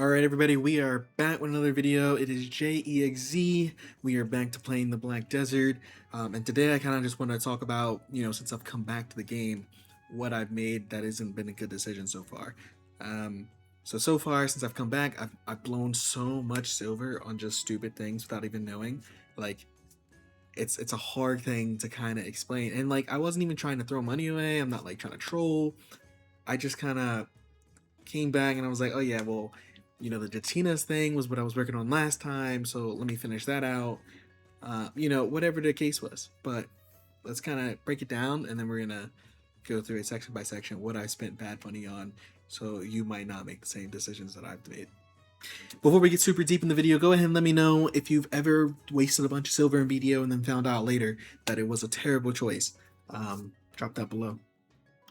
Alright everybody, we are back with another video. It is JEXZ. We are back to playing the Black Desert. And today I kind of just want to talk about, since I've come back to the game, what I've made that hasn't been a good decision so far. So far, since I've come back, I've blown so much silver on just stupid things without even knowing. Like, it's a hard thing to kind of explain. And like, I wasn't even trying to throw money away. I'm not like trying to troll. I just kind of came back and I was like, oh yeah, well, the Jatinas thing was what I was working on last time, so let me finish that out. Whatever the case was. But let's kind of break it down, and then we're gonna go through it section by section what I spent bad money on, so you might not make the same decisions that I've made. Before we get super deep in the video, go ahead and let me know if you've ever wasted a bunch of silver in BDO and then found out later that it was a terrible choice. Drop that below.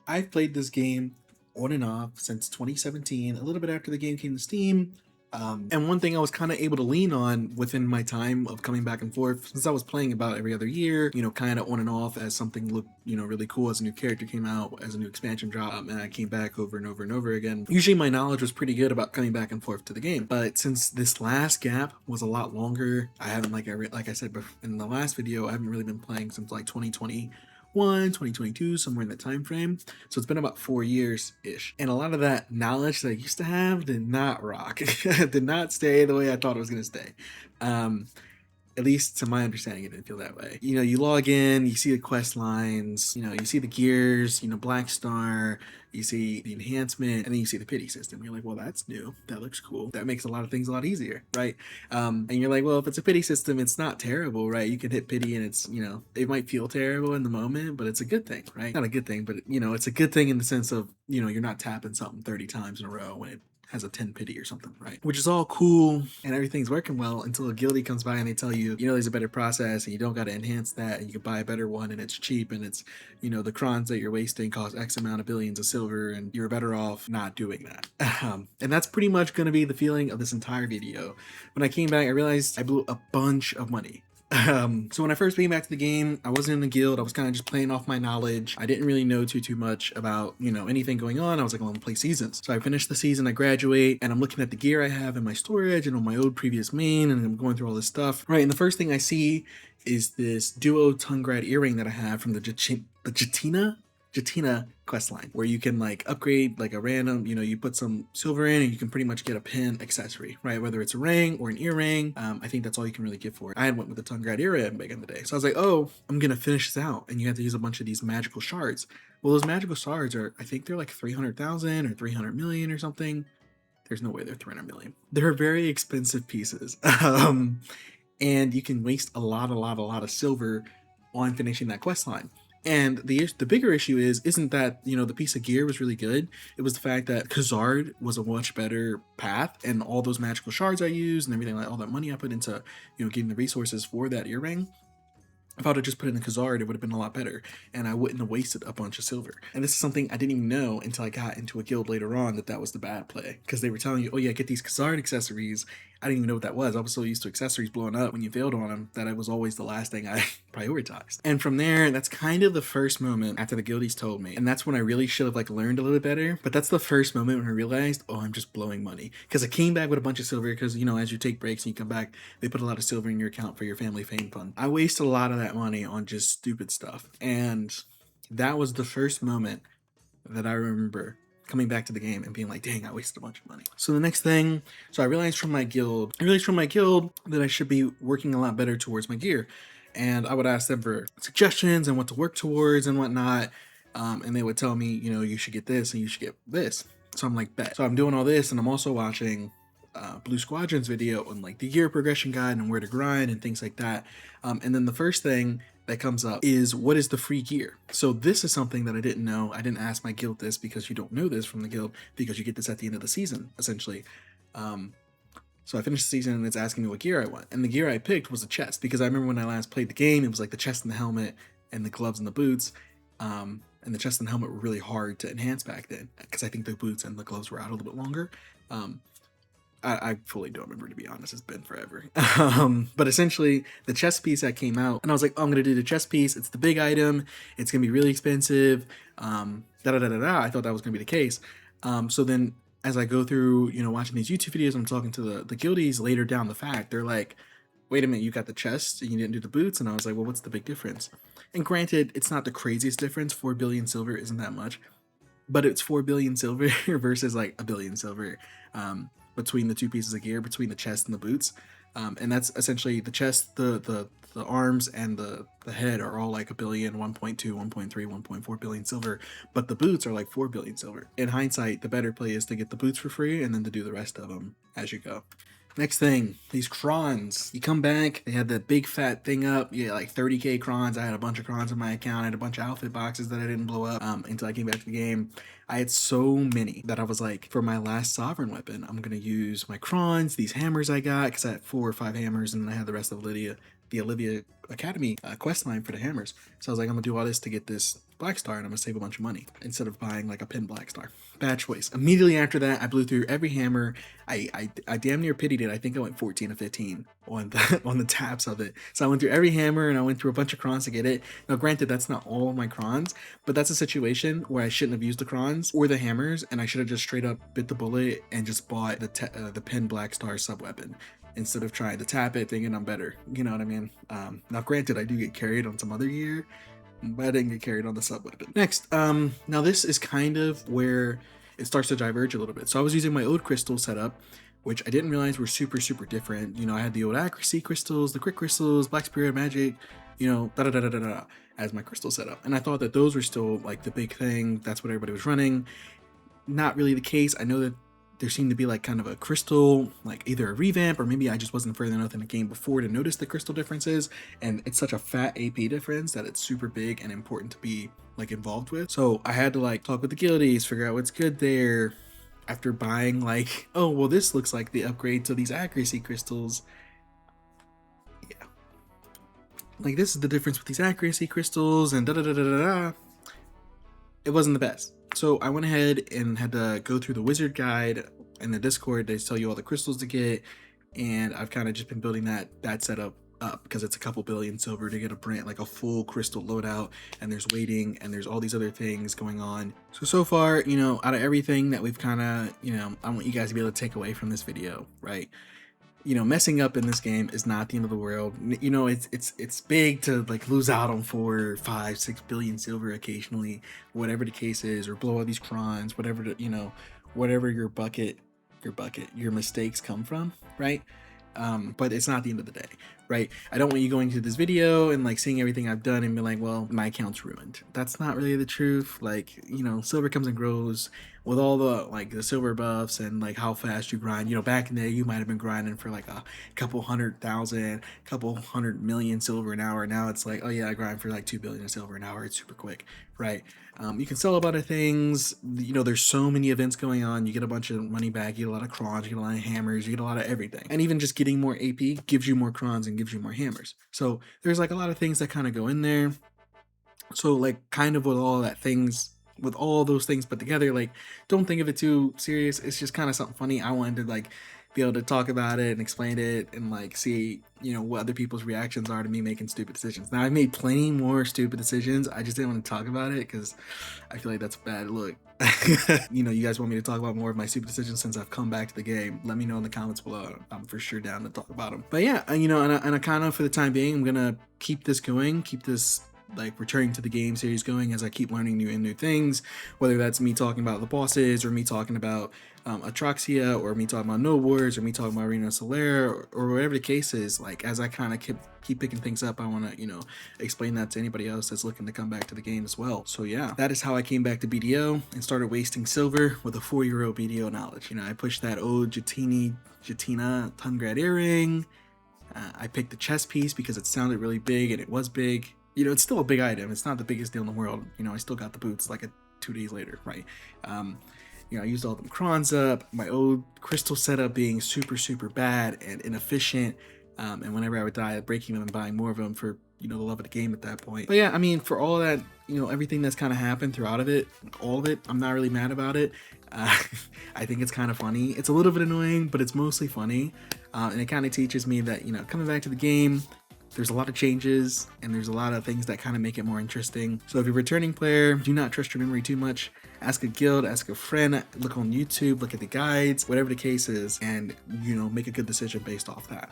I've played this game on and off since 2017, a little bit after the game came to Steam. And one thing I was kind of able to lean on within my time of coming back and forth, since I was playing about every other year, kind of on and off as something looked, really cool, as a new character came out, as a new expansion dropped, and I came back over and over and over again. Usually my knowledge was pretty good about coming back and forth to the game, but since this last gap was a lot longer, I haven't, like I said in the last video, I haven't really been playing since like 2022, somewhere in that time frame. So it's been about 4 years ish, and a lot of that knowledge that I used to have did not rock. Did not stay the way I thought it was going to stay. At least to my understanding, it didn't feel that way. You log in, you see the quest lines, you see the gears, Black Star, you see the enhancement, and then you see the pity system. You're like, well, that's new. That looks cool. That makes a lot of things a lot easier, right? And you're like, well, if it's a pity system, it's not terrible, right? You can hit pity and it's, it might feel terrible in the moment, but it's a good thing, right? Not a good thing, but it's a good thing in the sense of, you're not tapping something 30 times in a row when it has a 10 pity or something, right? Which is all cool and everything's working well until a guildie comes by and they tell you, there's a better process and you don't got to enhance that, and you can buy a better one and it's cheap, and it's, the crons that you're wasting cost X amount of billions of silver, and you're better off not doing that. And that's pretty much going to be the feeling of this entire video. When I came back, I realized I blew a bunch of money. So when I first came back to the game, I wasn't in a guild. I was kind of just playing off my knowledge. I didn't really know too much about, anything going on. I was like, well, I'm gonna play seasons. So I finished the season, I graduate, and I'm looking at the gear I have in my storage and on my old previous main, and I'm going through all this stuff. Right, and the first thing I see is this duo tongue grad earring that I have from the Jatina questline, where you can like upgrade like a random, you put some silver in and you can pretty much get a pin accessory, right? Whether it's a ring or an earring. I think that's all you can really get for it. I went with the tongue grad earring back in the day. So I was like, oh, I'm gonna finish this out, and you have to use a bunch of these magical shards. Well, those magical shards are, I think they're like 300,000 or 300 million or something. There's no way they're 300 million. They're very expensive pieces. And you can waste a lot of silver on finishing that quest line. And the bigger issue isn't that, the piece of gear was really good. It was the fact that Khazard was a much better path, and all those magical shards I used and everything, like all that money I put into, getting the resources for that earring. If I would have just put it in Khazard, it would have been a lot better, and I wouldn't have wasted a bunch of silver. And this is something I didn't even know until I got into a guild later on, that was the bad play. Because they were telling you, oh yeah, get these Khazard accessories. I didn't even know what that was. I was so used to accessories blowing up when you failed on them that it was always the last thing I prioritized. And from there, that's kind of the first moment after the guildies told me. And that's when I really should have like learned a little bit better. But that's the first moment when I realized, oh, I'm just blowing money. Because I came back with a bunch of silver because, as you take breaks and you come back, they put a lot of silver in your account for your family fame fund. I wasted a lot of that money on just stupid stuff. And that was the first moment that I remember coming back to the game and being like, dang, I wasted a bunch of money. So the next thing, I realized from my guild that I should be working a lot better towards my gear. And I would ask them for suggestions and what to work towards and whatnot. And they would tell me, you should get this and you should get this. So I'm like, bet. So I'm doing all this, and I'm also watching Blue Squadron's video on like the gear progression guide and where to grind and things like that. And then the first thing that comes up is, what is the free gear? So this is something that I didn't know. I didn't ask my guild this, because you don't know this from the guild, because you get this at the end of the season, essentially. So I finished the season and it's asking me what gear I want. And the gear I picked was a chest, because I remember when I last played the game, it was like the chest and the helmet and the gloves and the boots. And the chest and the helmet were really hard to enhance back then, because I think the boots and the gloves were out a little bit longer. I fully don't remember, to be honest. It's been forever. But essentially, the chest piece that came out, and I was like, oh, I'm going to do the chest piece. It's the big item. It's going to be really expensive. I thought that was going to be the case. So then as I go through, watching these YouTube videos, I'm talking to the guildies later down the fact. They're like, wait a minute, you got the chest and you didn't do the boots? And I was like, well, what's the big difference? And granted, it's not the craziest difference. 4 billion silver isn't that much, but it's 4 billion silver versus like a billion silver between the two pieces of gear, between the chest and the boots. And that's essentially the chest, the arms, and the head are all like a billion, 1.2, 1.3, 1.4 billion silver, but the boots are like 4 billion silver. In hindsight, the better play is to get the boots for free and then to do the rest of them as you go. Next thing, these crons. You come back, they had the big fat thing up. Yeah, like 30k crons. I had a bunch of crons in my account. I had a bunch of outfit boxes that I didn't blow up until I came back to the game. I had so many that I was like, for my last sovereign weapon, I'm gonna use my crons, these hammers I got, because I had 4 or 5 hammers, and I had the rest of the Olivia Academy quest line for the hammers. So I was like, I'm gonna do all this to get this black star, and I'm gonna save a bunch of money instead of buying like a pin black star. Bad choice. Immediately after that, I blew through every hammer. I damn near pitied it. I think I went 14 to 15 on the taps of it. So I went through every hammer and I went through a bunch of crons to get it. Now, granted, that's not all of my crons, but that's a situation where I shouldn't have used the crons or the hammers, and I should have just straight up bit the bullet and just bought the pin black star sub weapon instead of trying to tap it thinking I'm better. You know what I mean? Now, granted, I do get carried on some other gear, but I didn't get carried on the sub weapon. Next, now this is kind of where it starts to diverge a little bit. So I was using my old crystal setup, which I didn't realize were super different. I had the old accuracy crystals, the quick crystals, black spirit magic, as my crystal setup. And I thought that those were still like the big thing. That's what everybody was running. Not really the case. I know that there seemed to be like kind of a crystal, like either a revamp, or maybe I just wasn't further enough in the game before to notice the crystal differences. And it's such a fat AP difference that it's super big and important to be like involved with. So I had to like talk with the guildies, figure out what's good there. After buying like, oh, well, this looks like the upgrade to these accuracy crystals. Yeah. Like, this is the difference with these accuracy crystals and da-da-da-da-da-da. It wasn't the best. So I went ahead and had to go through the wizard guide in the Discord. They tell you all the crystals to get, and I've kind of just been building that setup up because it's a couple billion silver to get a brand, like a full crystal loadout, and there's waiting and there's all these other things going on. So far, out of everything that we've kind of, I want you guys to be able to take away from this video, right? Messing up in this game is not the end of the world. It's big to like lose out on 4, 5, 6 billion silver occasionally, whatever the case is, or blow all these crons, whatever whatever your mistakes come from, right? But it's not the end of the day, right? I don't want you going to this video and like seeing everything I've done and be like, well, my account's ruined. That's not really the truth. Like, silver comes and grows with all the like the silver buffs and like how fast you grind. Back in the day, you might have been grinding for like a couple 100,000, couple 100 million silver an hour. Now it's like, oh yeah, I grind for like 2 billion of silver an hour. It's super quick, right? You can sell a lot of things. There's so many events going on. You get a bunch of money back. You get a lot of crons. You get a lot of hammers. You get a lot of everything. And even just getting more AP gives you more crons and gives you more hammers. So there's like a lot of things that kind of go in there. So like kind of with all those things put together, like don't think of it too serious. It's just kind of something funny. I wanted to like be able to talk about it and explain it and like see what other people's reactions are to me making stupid decisions. Now, I've made plenty more stupid decisions. I just didn't want to talk about it because I feel like that's a bad look. You guys want me to talk about more of my stupid decisions since I've come back to the game. Let me know in the comments below. I'm for sure down to talk about them. But yeah, and I kind of, for the time being, I'm gonna keep this going, keep this like returning to the game series going as I keep learning new things, whether that's me talking about the bosses or me talking about Atraxia, or me talking about No Wars, or me talking about Arena Solera, or whatever the case is. Like, as I kind of keep picking things up, I want to explain that to anybody else that's looking to come back to the game as well. So yeah, that is how I came back to BDO and started wasting silver with a 4-year-old BDO knowledge. I pushed that old Jatina Tungrad earring. I picked the chest piece because it sounded really big, and it was big. It's still a big item. It's not the biggest deal in the world. I still got the boots like 2 days later, right? I used all them crons up, my old crystal setup being super bad and inefficient. And whenever I would die, I'd breaking them and buying more of them for, the love of the game at that point. But yeah, I mean, for all that, everything that's kind of happened throughout of it, all of it, I'm not really mad about it. I think it's kind of funny. It's a little bit annoying, but it's mostly funny. And it kind of teaches me that, coming back to the game, there's a lot of changes and there's a lot of things that kind of make it more interesting. So if you're a returning player, do not trust your memory too much. Ask a guild, ask a friend, look on YouTube, look at the guides, whatever the case is, and make a good decision based off that.